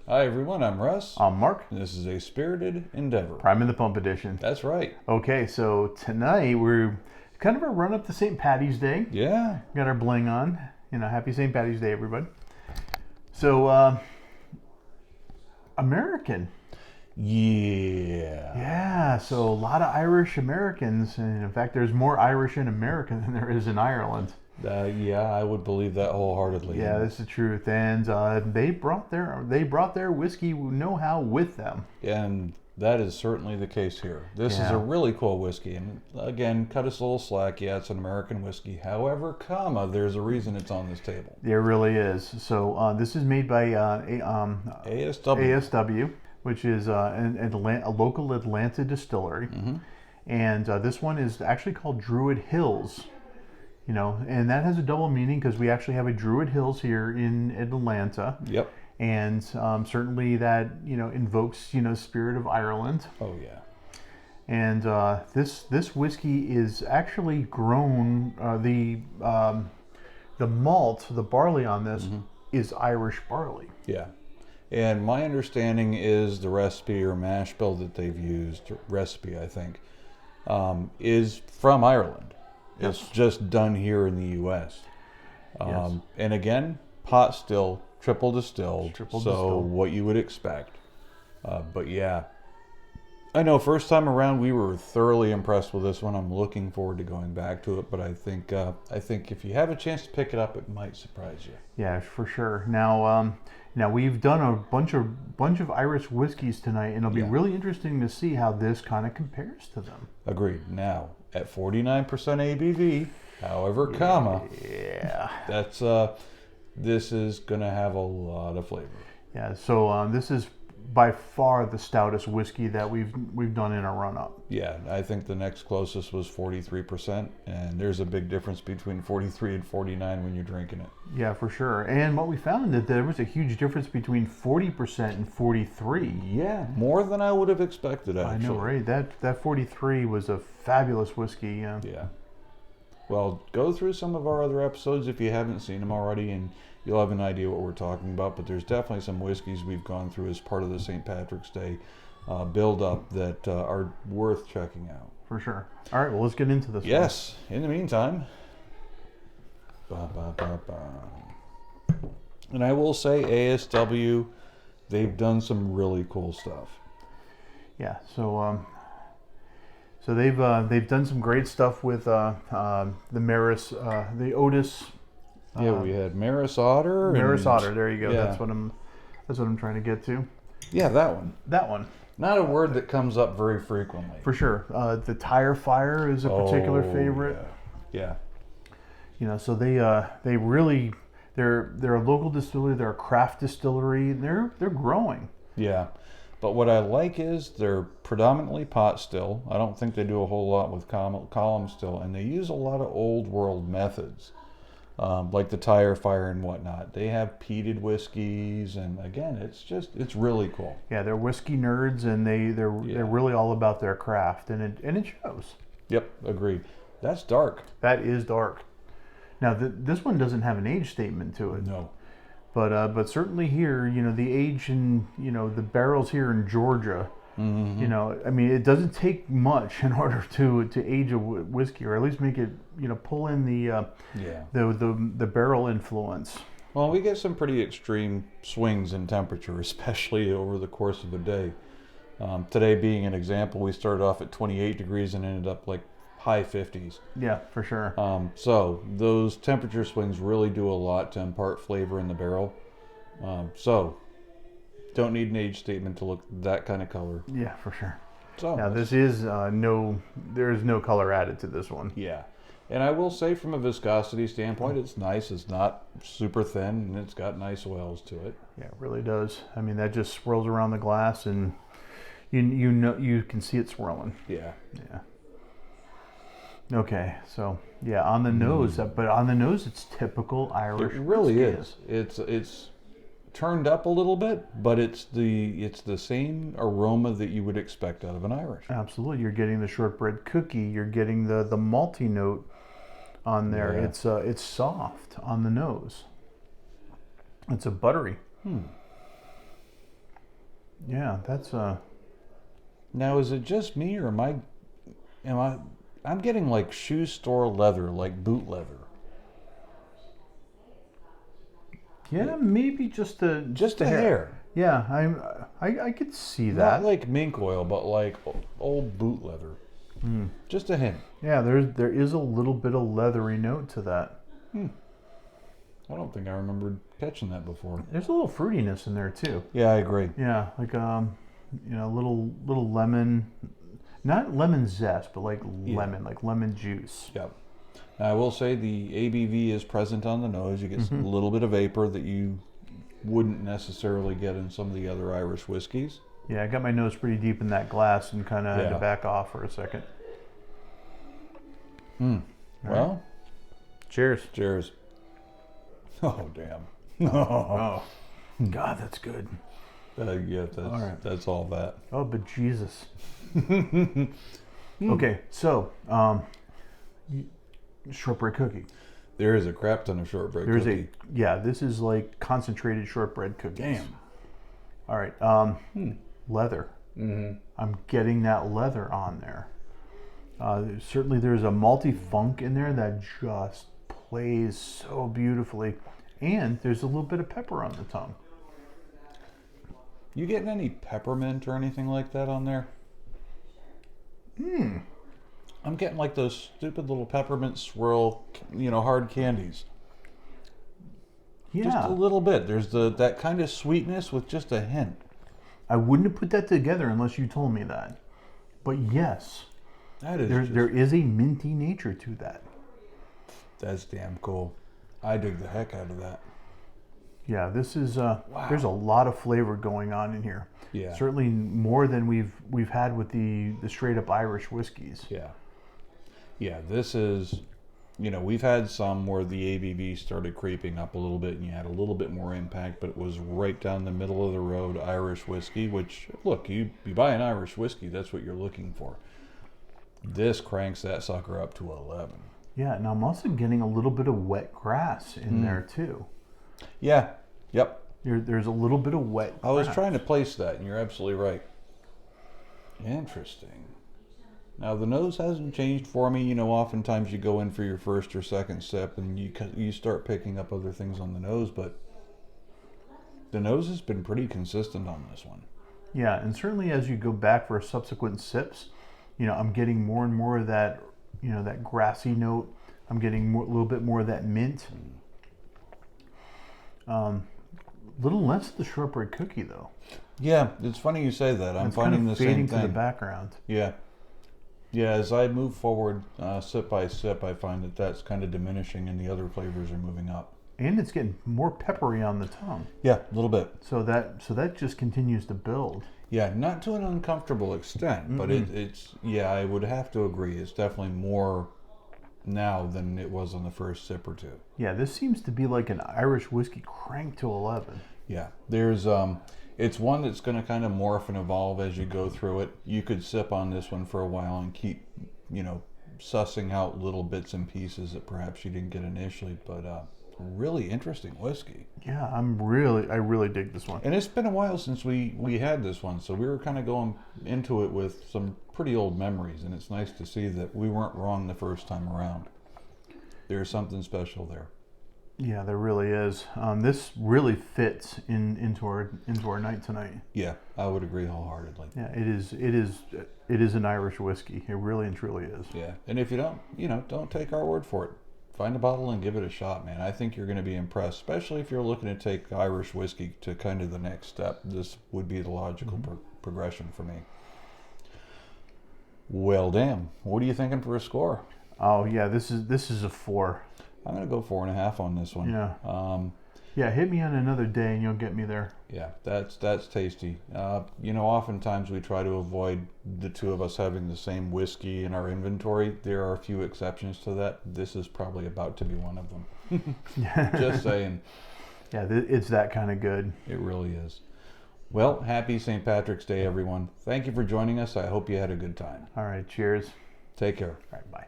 Hi everyone, I'm Russ. I'm Mark. And this is a spirited endeavor. Prime in the Pump edition. That's right. Okay, so tonight we're kind of a run up to St. Patty's Day. Yeah. Got our bling on. Happy St. Patty's Day, everybody. So, American. Yeah. Yeah, so a lot of Irish Americans. And in fact, there's more Irish in America than there is in Ireland. Yeah, I would believe that wholeheartedly. Yeah, that's the truth. And they brought their whiskey know-how with them. And that is certainly the case here. This is a really cool whiskey. And again, cut us a little slack. Yeah, it's an American whiskey. However, there's a reason it's on this table. There really is. So this is made by ASW. Which is a local Atlanta distillery. Mm-hmm. And this one is actually called Druid Hills. And that has a double meaning because we actually have a Druid Hills here in Atlanta. Yep. And certainly that invokes spirit of Ireland. Oh yeah. And this whiskey is actually grown. The malt, the barley on this is Irish barley. Yeah. And my understanding is the recipe or mash bill that they've used, I think, is from Ireland. Yes. It's just done here in the U.S. Yes. And again, pot still, triple distilled, what you would expect. But yeah, I know first time around we were thoroughly impressed with this one. I'm looking forward to going back to it. But I think if you have a chance to pick it up, it might surprise you. Yeah, for sure. Now we've done a bunch of Irish whiskeys tonight, and it'll be really interesting to see how this kind of compares to them. Agreed. Now at 49% ABV, however, that's this is gonna have a lot of flavor. Yeah. So this is by far the stoutest whiskey that we've done in a run up. Yeah, I think the next closest was 43%, and there's a big difference between 43 and 49 when you're drinking it. Yeah, for sure. And what we found that there was a huge difference between 40% and 43. Yeah, more than I would have expected, actually. I know, right? That 43 was a fabulous whiskey. Yeah. Well, go through some of our other episodes if you haven't seen them already, and you'll have an idea what we're talking about. But there's definitely some whiskeys we've gone through as part of the St. Patrick's Day build-up that are worth checking out. For sure. All right, well, let's get into this. Yes. In the meantime, and I will say ASW, they've done some really cool stuff. Yeah. So they've done some great stuff with the Otis. Yeah, we had Maris Otter. There you go. Yeah. That's what I'm trying to get to. Yeah, that one. That one. Not a word that comes up very frequently. For sure. The Tire Fire is a particular favorite. Yeah. So they're a local distillery. They're a craft distillery. They're growing. Yeah. But what I like is they're predominantly pot still. I don't think they do a whole lot with column still, and they use a lot of old world methods. Like the Tire Fire and whatnot. They have peated whiskeys, and again, it's really cool. Yeah, they're whiskey nerds, and they're really all about their craft, and it shows. Yep, agreed. That's dark. That is dark. Now this one doesn't have an age statement to it. No. But certainly here, the age in the barrels here in Georgia. Mm-hmm. I mean, it doesn't take much in order to age a whiskey, or at least make it, pull in the barrel influence. Well, we get some pretty extreme swings in temperature, especially over the course of a day. Today being an example, we started off at 28 degrees and ended up like high 50s. Yeah, for sure. So those temperature swings really do a lot to impart flavor in the barrel. So don't need an age statement to look that kind of color. Yeah, for sure. So now this is there is no color added to this one. Yeah, and I will say from a viscosity standpoint, it's nice. It's not super thin, and it's got nice oils to it. Yeah, it really does. I mean, that just swirls around the glass, and you can see it swirling. Yeah. Yeah. Okay, so yeah, on the nose, but on the nose, it's typical Irish. It really whiskey. is. It's turned up a little bit, but it's the same aroma that you would expect out of an Irish. Absolutely, you're getting the shortbread cookie. You're getting the malty note on there. Yeah. It's soft on the nose. It's a buttery. Yeah, that's Now, is it just me, or I'm getting like shoe store leather, like boot leather. yeah, maybe just a hair. Yeah, I could see Not that. like mink oil, but like old boot leather. Just a hint. Yeah, there is a little bit of leathery note to that. I don't think I remembered catching that before. There's a little fruitiness in there too. Yeah, I agree. Yeah, like little lemon, not lemon zest, but like lemon, like lemon juice. Yep. Now, I will say the ABV is present on the nose. You get a little bit of vapor that you wouldn't necessarily get in some of the other Irish whiskeys. Yeah, I got my nose pretty deep in that glass and kind of had to Yeah. back off for a second. Well, Cheers. cheers. Oh, damn. Oh, God, that's good. Yeah, that's all that. Oh, but Jesus. Okay, so shortbread cookie. There is a crap ton of shortbread There's cookie. this is like concentrated shortbread cookies. Damn. All right, leather. I'm getting that leather on there. Certainly, there's a malty funk in there that just plays so beautifully, and there's a little bit of pepper on the tongue. You getting any peppermint or anything like that on there? I'm getting like those stupid little peppermint swirl, hard candies. Yeah, Just a little bit. There's that kind of sweetness with just a hint. I wouldn't have put that together unless you told me that. But yes, That is there is a minty nature to that. that's damn cool. I dig the heck out of that. Yeah, this is there's a lot of flavor going on in here. Yeah. Certainly more than we've had with the straight up Irish whiskeys. Yeah. Yeah, this is, we've had some where the ABV started creeping up a little bit and you had a little bit more impact, but it was right down the middle of the road Irish whiskey, which, look, you buy an Irish whiskey, that's what you're looking for. This cranks that sucker up to 11. Yeah, and I'm also getting a little bit of wet grass in there too. Yeah, yep. There's a little bit of wet grass. I was trying to place that, and you're absolutely right. Interesting. Now, the nose hasn't changed for me. Oftentimes you go in for your first or second sip, and you start picking up other things on the nose, but the nose has been pretty consistent on this one. Yeah, and certainly as you go back for subsequent sips, I'm getting more and more of that, that grassy note. I'm getting a little bit more of that mint. Little less of the shortbread cookie though. Yeah, it's funny you say that. I'm finding the same fading thing. to the background. Yeah. Yeah, as I move forward, sip by sip, I find that that's kind of diminishing and the other flavors are moving up. And it's getting more peppery on the tongue. Yeah, a little bit. So that just continues to build. Yeah, not to an uncomfortable extent, but it's, I would have to agree. It's definitely more now than it was on the first sip or two. Yeah, this seems to be like an Irish whiskey cranked to 11. Yeah, there's, it's one that's going to kind of morph and evolve as you go through it. You could sip on this one for a while and keep, sussing out little bits and pieces that perhaps you didn't get initially, but really interesting whiskey. Yeah, I really dig this one. And it's been a while since we had this one, so we were kind of going into it with some pretty old memories, and it's nice to see that we weren't wrong the first time around. There's something special there. Yeah, there really is. This really fits into our night tonight. Yeah, I would agree wholeheartedly. Yeah, it is an Irish whiskey. It really and truly is. Yeah, and if you don't take our word for it. Find a bottle and give it a shot, man. I think you're going to be impressed, especially if you're looking to take Irish whiskey to kind of the next step. This would be the logical progression for me. Well, damn. What are you thinking for a score? Oh yeah, this is a 4. I'm going to go 4.5 on this one. Yeah. Yeah, hit me on another day and you'll get me there. Yeah, that's tasty. Oftentimes we try to avoid the two of us having the same whiskey in our inventory. There are a few exceptions to that. This is probably about to be one of them. Just saying. Yeah, it's that kind of good. It really is. Well, happy St. Patrick's Day, everyone. Thank you for joining us. I hope you had a good time. All right, cheers. Take care. All right, bye.